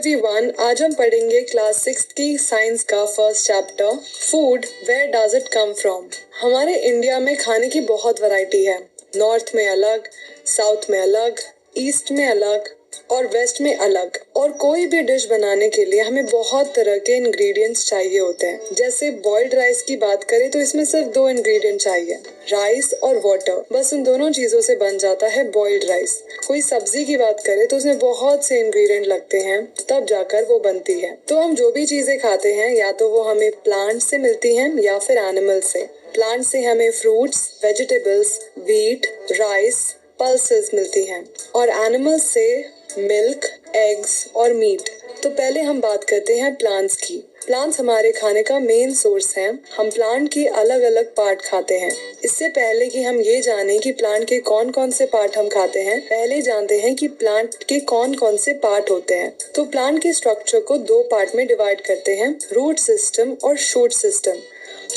Everyone, आज हम पढ़ेंगे क्लास 6 की साइंस का first chapter food where does it come from. हमारे इंडिया में खाने की बहुत वैरायटी है। नॉर्थ में अलग, साउथ में अलग, ईस्ट में अलग और वेस्ट में अलग। और कोई भी डिश बनाने के लिए हमें बहुत तरह के इंग्रेडिएंट्स चाहिए होते हैं। जैसे बॉइल्ड राइस की बात करें तो इसमें सिर्फ 2 इंग्रेडिएंट चाहिए, राइस और वाटर। बस इन दोनों चीजों से बन जाता है बॉइल्ड राइस। कोई सब्जी की बात करें तो उसमें बहुत से इंग्रेडिएंट लगते हैं, तब जाकर वो बनती है। तो हम जो भी चीजें खाते हैं या तो वो हमें प्लांट से मिलती हैं या फिर एनिमल से। प्लांट से हमें fruits, vegetables, wheat, rice, pulses मिलती हैं और एनिमल्स से मिल्क, एग्स और मीट। तो पहले हम बात करते हैं प्लांट्स की। प्लांट्स हमारे खाने का मेन सोर्स हैं। हम प्लांट की अलग अलग पार्ट खाते हैं। इससे पहले कि हम ये जाने कि प्लांट के कौन कौन से पार्ट हम खाते हैं, पहले जानते हैं कि प्लांट के कौन कौन से पार्ट होते हैं। तो प्लांट के स्ट्रक्चर को 2 पार्ट में डिवाइड करते हैं, रूट सिस्टम और शूट सिस्टम।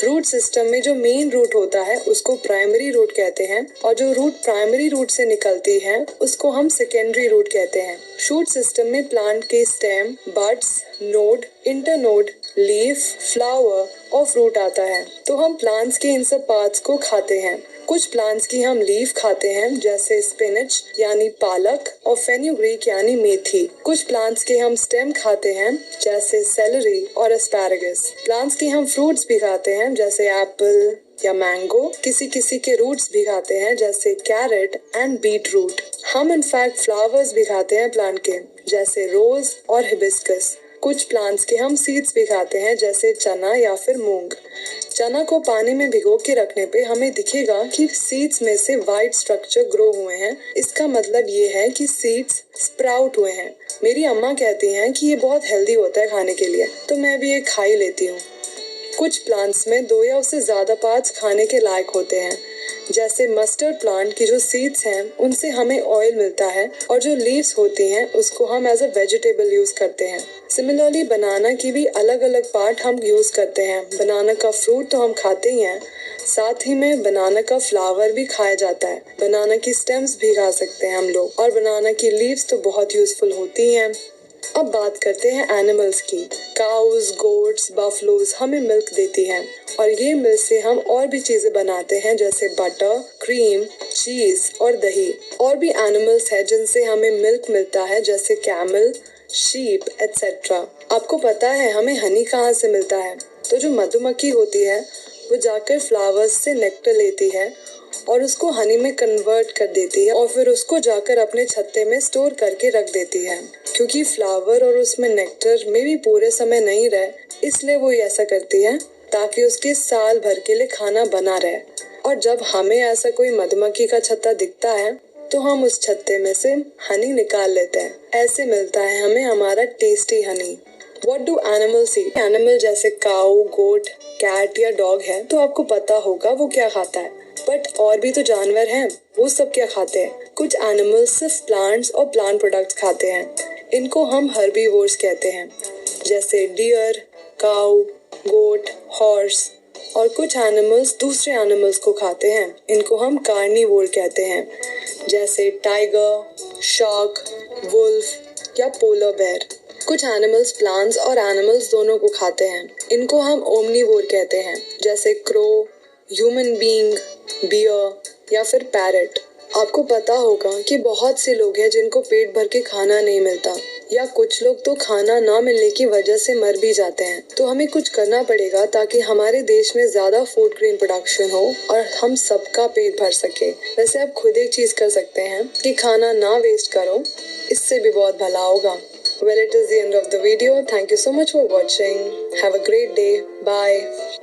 रूट सिस्टम में जो मेन रूट होता है उसको प्राइमरी रूट कहते हैं और जो रूट प्राइमरी रूट से निकलती है उसको हम सेकेंडरी रूट कहते हैं। शूट सिस्टम में प्लांट के stem, buds, node, internode, leaf, flower और फ्रूट आता है। तो हम प्लांट्स के इन सब पार्ट्स को खाते हैं। कुछ प्लांट्स की हम लीफ खाते हैं जैसे स्पिनच यानी पालक और फेन्यूग्रीक यानी मेथी। कुछ प्लांट्स के हम स्टेम खाते हैं जैसे सेलरी और एस्पैरागस। प्लांट्स के हम फ्रूट्स भी खाते हैं जैसे एप्पल या मैंगो। किसी किसी के रूट्स भी खाते हैं जैसे कैरेट एंड बीट रूट। हम इनफैक्ट फ्लावर्स भी खाते हैं प्लांट के जैसे रोज और हिबिस्कस। कुछ प्लांट्स के हम सीड्स भी खाते हैं जैसे चना या फिर मूंग। चना को पानी में भिगो के रखने पे हमें दिखेगा कि सीड्स में से वाइट स्ट्रक्चर ग्रो हुए हैं। इसका मतलब ये है कि सीड्स स्प्राउट हुए हैं। मेरी अम्मा कहती हैं कि ये बहुत हेल्दी होता है खाने के लिए, तो मैं भी ये खा ही लेती हूँ। कुछ प्लांट्स में 2 या उससे ज्यादा पार्ट्स खाने के लायक होते हैं। जैसे मस्टर्ड प्लांट की जो सीड्स हैं उनसे हमें ऑयल मिलता है और जो लीव्स होती हैं उसको हम एज अ वेजिटेबल यूज करते हैं। सिमिलरली बनाना की भी अलग अलग पार्ट हम यूज करते हैं। बनाना का फ्रूट तो हम खाते ही हैं, साथ ही में बनाना का फ्लावर भी खाया जाता है। बनाना की स्टेम्स भी खा सकते हैं हम लोग और बनाना की लीव्स तो बहुत यूजफुल होती हैं। अब बात करते हैं एनिमल्स की। काउज, गोट्स, बफलोज हमें मिल्क देती हैं और ये मिल्क से हम और भी चीजें बनाते हैं जैसे बटर, क्रीम, चीज और दही। और भी एनिमल्स हैं जिनसे हमें मिल्क मिलता है जैसे कैमल, शीप एटसेट्रा। आपको पता है हमें हनी कहाँ से मिलता है? तो जो मधुमक्खी होती है वो जाकर फ्लावर्स से नेक्टर लेती है और उसको हनी में कन्वर्ट कर देती है और फिर उसको जाकर अपने छत्ते में स्टोर करके रख देती है। क्योंकि फ्लावर और उसमें नेक्टर में भी पूरे समय नहीं रहे, इसलिए वो ऐसा करती है ताकि उसके साल भर के लिए खाना बना रहे। और जब हमें ऐसा कोई मधुमक्खी का छत्ता दिखता है तो हम उस छत्ते में से हनी निकाल लेते हैं। ऐसे मिलता है हमें हमारा tasty Honey. What do animals eat? Animal जैसे काऊ, गोट, कैट या डॉग है तो आपको पता होगा वो क्या खाता है। बट और भी तो जानवर हैं, वो सब क्या खाते हैं? कुछ एनिमल्स सिर्फ प्लांट्स और प्लांट प्रोडक्ट्स खाते हैं। इनको हम हर्बीवोर्स कहते हैं जैसे डियर, काऊ, गोट, हॉर्स। और कुछ एनिमल्स दूसरे एनिमल्स को खाते हैं। इनको हम कार्निवोर कहते हैं जैसे टाइगर, शार्क, वुल्फ या पोलर बेयर। कुछ एनिमल्स प्लांट्स और एनिमल्स दोनों को खाते हैं। इनको हम ओमनीवोर कहते हैं जैसे क्रो, ह्यूमन बीइंग, बियर या फिर पैरट। आपको पता होगा कि बहुत से लोग हैं जिनको पेट भर के खाना नहीं मिलता या कुछ लोग तो खाना ना मिलने की वजह से मर भी जाते हैं। तो हमें कुछ करना पड़ेगा ताकि हमारे देश में ज्यादा फूड ग्रेन प्रोडक्शन हो और हम सबका पेट भर सके। वैसे आप खुद एक चीज कर सकते हैं कि खाना ना वेस्ट करो, इससे भी बहुत भला होगा। Well, it is the end of the video. Thank you so much for watching. Have a great day. Bye.